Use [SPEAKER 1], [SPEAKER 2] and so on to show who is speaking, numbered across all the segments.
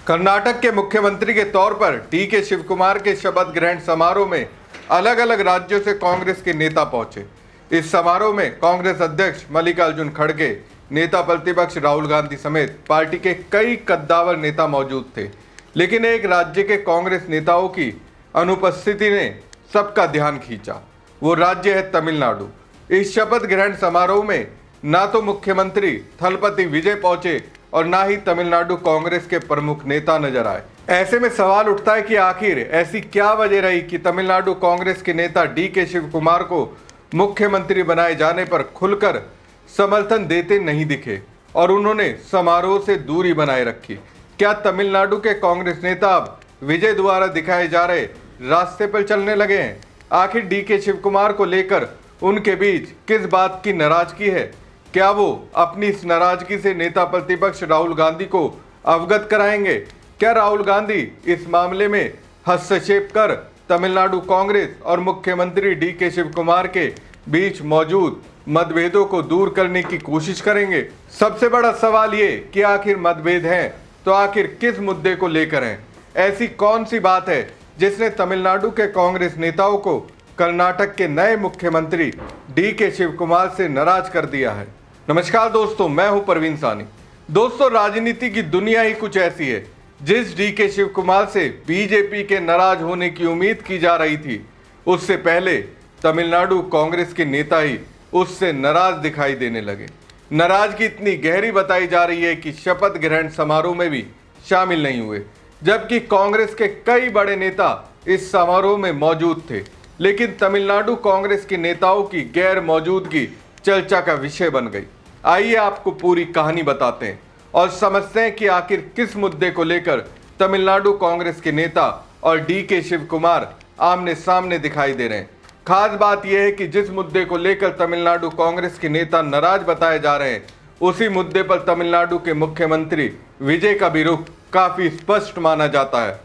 [SPEAKER 1] कर्नाटक के मुख्यमंत्री के तौर पर डी.के. शिवकुमार के शपथ ग्रहण समारोह में अलग अलग राज्यों से कांग्रेस के नेता पहुंचे। इस समारोह में कांग्रेस अध्यक्ष मल्लिकार्जुन खड़गे, नेता प्रतिपक्ष राहुल गांधी समेत पार्टी के कई कद्दावर नेता मौजूद थे। लेकिन एक राज्य के कांग्रेस नेताओं की अनुपस्थिति ने सबका ध्यान खींचा। वो राज्य है तमिलनाडु। इस शपथ ग्रहण समारोह में ना तो मुख्यमंत्री थलपति विजय पहुंचे और ना ही तमिलनाडु कांग्रेस के प्रमुख नेता नजर आए। ऐसे में सवाल उठता है कि आखिर ऐसी क्या वजह रही कि तमिलनाडु कांग्रेस के नेता डी.के. शिवकुमार को मुख्यमंत्री बनाए जाने पर खुलकर समर्थन देते नहीं दिखे और उन्होंने समारोह से दूरी बनाए रखी। क्या तमिलनाडु के कांग्रेस नेता अब विजय द्वारा दिखाए जा रहे रास्ते पर चलने लगे हैं? आखिर डी.के. शिवकुमार को लेकर उनके बीच किस बात की नाराजगी है? क्या वो अपनी इस नाराजगी से नेता प्रतिपक्ष राहुल गांधी को अवगत कराएंगे? क्या राहुल गांधी इस मामले में हस्तक्षेप कर तमिलनाडु कांग्रेस और मुख्यमंत्री डी.के. शिवकुमार के बीच मौजूद मतभेदों को दूर करने की कोशिश करेंगे? सबसे बड़ा सवाल ये कि आखिर मतभेद हैं तो आखिर किस मुद्दे को लेकर हैं? ऐसी कौन सी बात है जिसने तमिलनाडु के कांग्रेस नेताओं को कर्नाटक के नए मुख्यमंत्री डी.के. शिवकुमार से नाराज कर दिया है? नमस्कार दोस्तों, मैं हूं परवीन सानी। दोस्तों, राजनीति की दुनिया ही कुछ ऐसी है। जिस डी.के. शिवकुमार से बीजेपी के नाराज होने की उम्मीद की जा रही थी, उससे पहले तमिलनाडु कांग्रेस के नेता ही उससे नाराज दिखाई देने लगे। नाराजगी इतनी गहरी बताई जा रही है कि शपथ ग्रहण समारोह में भी शामिल नहीं हुए, जबकि कांग्रेस के कई बड़े नेता इस समारोह में मौजूद थे। लेकिन तमिलनाडु कांग्रेस के नेताओं की गैर मौजूदगी चर्चा का विषय बन गई। आइए आपको पूरी कहानी बताते हैं और समझते हैं कि आखिर किस मुद्दे को लेकर तमिलनाडु कांग्रेस के नेता और डी.के. शिवकुमार आमने सामने दिखाई दे रहे हैं। खास बात यह है कि जिस मुद्दे को लेकर तमिलनाडु कांग्रेस के नेता नाराज बताए जा रहे हैं, उसी मुद्दे पर तमिलनाडु के मुख्यमंत्री विजय का भी रुख काफी स्पष्ट माना जाता है।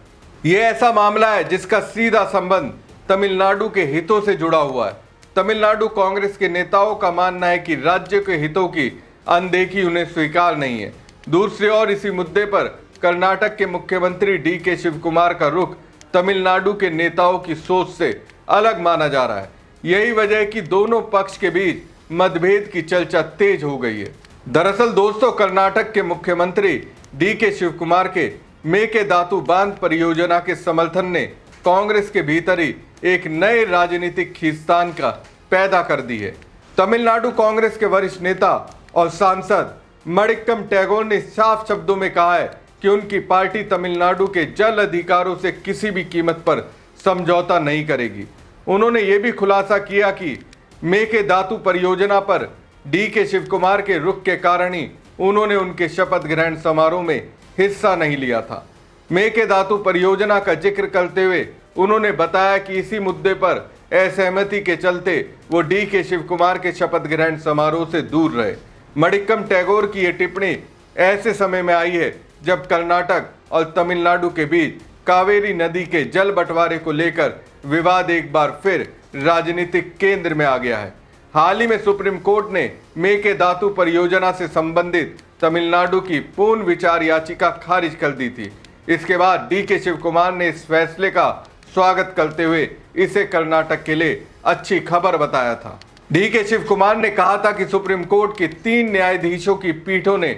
[SPEAKER 1] यह ऐसा मामला है जिसका सीधा संबंध तमिलनाडु के हितों से जुड़ा हुआ है। तमिलनाडु कांग्रेस के नेताओं का मानना है कि राज्य के हितों की अनदेखी उन्हें स्वीकार नहीं है। दूसरी ओर इसी मुद्दे पर कर्नाटक के मुख्यमंत्री डी.के. शिवकुमार का रुख तमिलनाडु के नेताओं की सोच से अलग माना जा रहा है। यही वजह है कि दोनों पक्ष के बीच मतभेद की चर्चा तेज हो गई है। दरअसल दोस्तों, कर्नाटक के मुख्यमंत्री डी.के. शिवकुमार के मेकेदातु बांध परियोजना के समर्थन ने कांग्रेस के भीतर ही एक नए राजनीतिक खींचतान का पैदा कर दी है। तमिलनाडु कांग्रेस के वरिष्ठ नेता और सांसद मणिक्कम टैगोर ने साफ शब्दों में कहा है कि उनकी पार्टी तमिलनाडु के जल अधिकारों से किसी भी कीमत पर समझौता नहीं करेगी। उन्होंने ये भी खुलासा किया कि मेकेदातु परियोजना पर डी.के. शिवकुमार के रुख के कारण ही उन्होंने उनके शपथ ग्रहण समारोह में हिस्सा नहीं लिया था। मेकेदातु परियोजना का जिक्र करते हुए उन्होंने बताया कि इसी मुद्दे पर असहमति के चलते वो डी.के. शिवकुमार के शपथ ग्रहण समारोह से दूर रहे। मणिक्कम टैगोर की ये टिप्पणी ऐसे समय में आई है जब कर्नाटक और तमिलनाडु के बीच कावेरी नदी के जल बंटवारे को लेकर विवाद एक बार फिर राजनीतिक केंद्र में आ गया है। हाल ही में सुप्रीम कोर्ट ने मेकेदातु परियोजना से संबंधित तमिलनाडु की पूर्ण विचार याचिका खारिज कर दी थी। इसके बाद डी.के. शिवकुमार ने इस फैसले का स्वागत करते हुए इसे कर्नाटक के लिए अच्छी खबर बताया था। डी.के. शिवकुमार ने कहा था कि सुप्रीम कोर्ट की 3 न्यायाधीशों की पीठों ने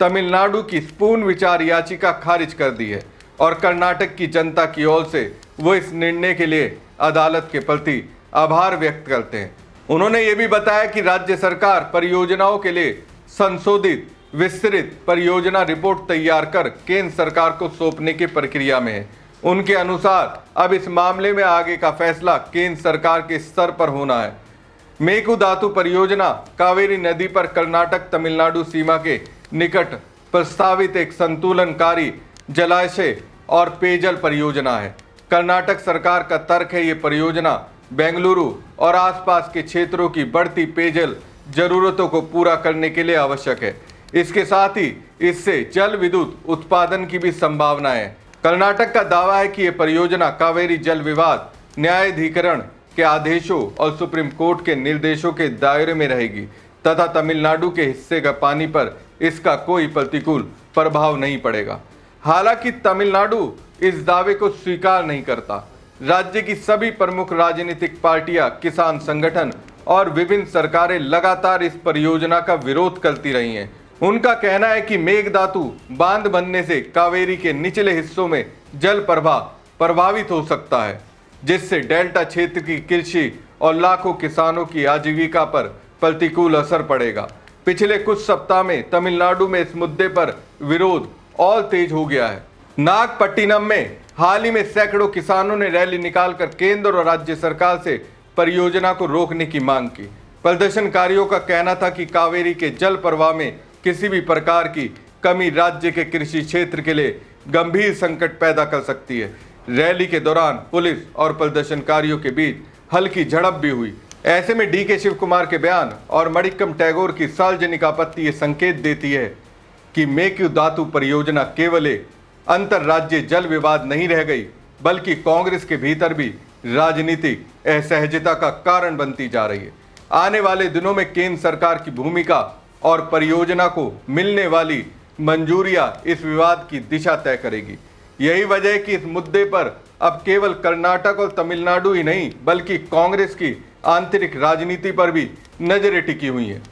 [SPEAKER 1] तमिलनाडु की पूर्ण विचार याचिका खारिज कर दी है और कर्नाटक की जनता की ओर से वो इस निर्णय के लिए अदालत के प्रति आभार व्यक्त करते हैं। उन्होंने ये भी बताया कि राज्य सरकार परियोजनाओं के लिए संशोधित विस्तृत परियोजना रिपोर्ट तैयार कर केंद्र सरकार को सौंपने की प्रक्रिया में है। उनके अनुसार अब इस मामले में आगे का फैसला केंद्र सरकार के स्तर पर होना है। मेकेदातु परियोजना कावेरी नदी पर कर्नाटक तमिलनाडु सीमा के निकट प्रस्तावित एक संतुलनकारी जलाशय और पेयजल परियोजना है। कर्नाटक सरकार का तर्क है ये परियोजना बेंगलुरु और आसपास के क्षेत्रों की बढ़ती पेयजल जरूरतों को पूरा करने के लिए आवश्यक है। इसके साथ ही इससे जल विद्युत उत्पादन की भी संभावना है। कर्नाटक का दावा है कि यह परियोजना कावेरी जल विवाद न्यायाधिकरण के आदेशों और सुप्रीम कोर्ट के निर्देशों के दायरे में रहेगी तथा तमिलनाडु के हिस्से का पानी पर इसका कोई प्रतिकूल प्रभाव नहीं पड़ेगा। हालांकि तमिलनाडु इस दावे को स्वीकार नहीं करता। राज्य की सभी प्रमुख राजनीतिक पार्टियां, किसान संगठन और विभिन्न सरकारें लगातार इस परियोजना का विरोध करती रही हैं। उनका कहना है कि मेघदातु बांध बनने से कावेरी के निचले हिस्सों में जल प्रवाह प्रभावित हो सकता है, जिससे डेल्टा क्षेत्र की कृषि और लाखों किसानों की आजीविका पर प्रतिकूल असर पड़ेगा। पिछले कुछ सप्ताह में तमिलनाडु में इस मुद्दे पर विरोध और तेज हो गया है। नागपट्टिनम में हाल ही में सैकड़ों किसानों ने रैली निकालकर केंद्र और राज्य सरकार से परियोजना को रोकने की मांग की। प्रदर्शनकारियों का कहना था कि कावेरी के जल प्रवाह में किसी भी प्रकार की कमी राज्य के कृषि क्षेत्र के लिए गंभीर संकट पैदा कर सकती है। रैली के दौरान पुलिस और प्रदर्शनकारियों के बीच हल्की झड़प भी हुई। ऐसे में डीके शिव कुमार के बयान और मणिक्कम टैगोर की सार्वजनिक आपत्ति ये संकेत देती है कि मेघदातु परियोजना केवल एक अंतरराज्य जल विवाद नहीं रह गई, बल्कि कांग्रेस के भीतर भी राजनीतिक असहजता का कारण बनती जा रही है। आने वाले दिनों में केंद्र सरकार की भूमिका और परियोजना को मिलने वाली मंजूरियां इस विवाद की दिशा तय करेगी। यही वजह है कि इस मुद्दे पर अब केवल कर्नाटक और तमिलनाडु ही नहीं, बल्कि कांग्रेस की आंतरिक राजनीति पर भी नजरें टिकी हुई हैं।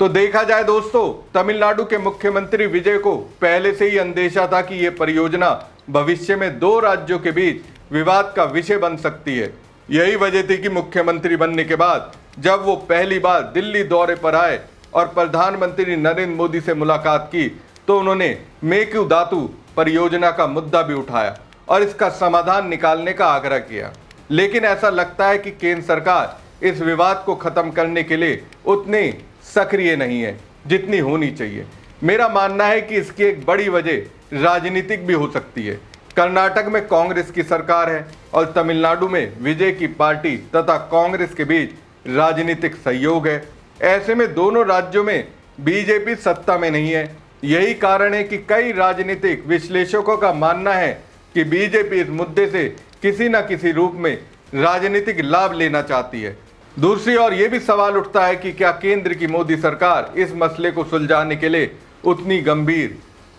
[SPEAKER 1] तो देखा जाए दोस्तों, तमिलनाडु के मुख्यमंत्री विजय को पहले से ही अंदेशा था कि यह परियोजना भविष्य में दो राज्यों के बीच विवाद का विषय बन सकती है। यही वजह थी कि मुख्यमंत्री बनने के बाद जब वो पहली बार दिल्ली दौरे पर आए और प्रधानमंत्री नरेंद्र मोदी से मुलाकात की, तो उन्होंने मेघदातु परियोजना का मुद्दा भी उठाया और इसका समाधान निकालने का आग्रह किया। लेकिन ऐसा लगता है कि केंद्र सरकार इस विवाद को खत्म करने के लिए उतनी सक्रिय नहीं है जितनी होनी चाहिए। मेरा मानना है कि इसकी एक बड़ी वजह राजनीतिक भी हो सकती है। कर्नाटक में कांग्रेस की सरकार है और तमिलनाडु में विजय की पार्टी तथा कांग्रेस के बीच राजनीतिक सहयोग है। ऐसे में दोनों राज्यों में बीजेपी सत्ता में नहीं है। यही कारण है कि कई राजनीतिक विश्लेषकों का मानना है कि बीजेपी इस मुद्दे से किसी न किसी रूप में राजनीतिक लाभ लेना चाहती है। दूसरी ओर यह भी सवाल उठता है कि क्या केंद्र की मोदी सरकार इस मसले को सुलझाने के लिए उतनी गंभीर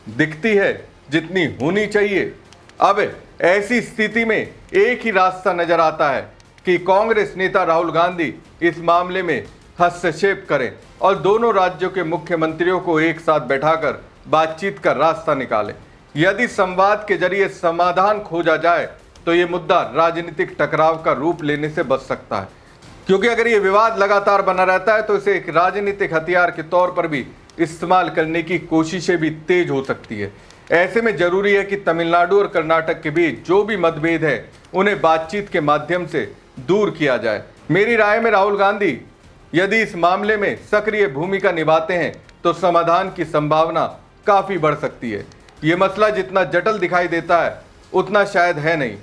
[SPEAKER 1] दिखती है जितनी होनी चाहिए। अब ऐसी स्थिति में एक ही रास्ता नजर आता है कि कांग्रेस नेता राहुल गांधी इस मामले में हस्तक्षेप करें और दोनों राज्यों के मुख्यमंत्रियों को एक साथ बैठाकर बातचीत का रास्ता निकालें। यदि संवाद के जरिए समाधान खोजा जाए तो ये मुद्दा राजनीतिक टकराव का रूप लेने से बच सकता है, क्योंकि अगर ये विवाद लगातार बना रहता है तो इसे एक राजनीतिक हथियार के तौर पर भी इस्तेमाल करने की कोशिशें भी तेज हो सकती है। ऐसे में जरूरी है कि तमिलनाडु और कर्नाटक के बीच जो भी मतभेद है उन्हें बातचीत के माध्यम से दूर किया जाए। मेरी राय में राहुल गांधी यदि इस मामले में सक्रिय भूमिका निभाते हैं तो समाधान की संभावना काफी बढ़ सकती है। ये मसला जितना जटिल दिखाई देता है उतना शायद है नहीं।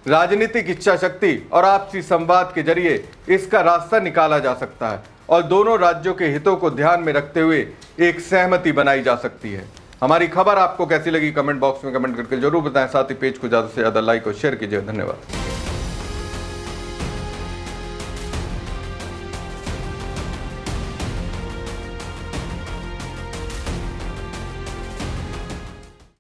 [SPEAKER 1] राजनीतिक इच्छा शक्ति और आपसी संवाद के जरिए इसका रास्ता निकाला जा सकता है और दोनों राज्यों के हितों को ध्यान में रखते हुए एक सहमति बनाई जा सकती है। हमारी खबर आपको कैसी लगी कमेंट बॉक्स में कमेंट करके जरूर बताएं। साथ ही पेज को ज़्यादा से ज़्यादा लाइक और शेयर कीजिए। धन्यवाद।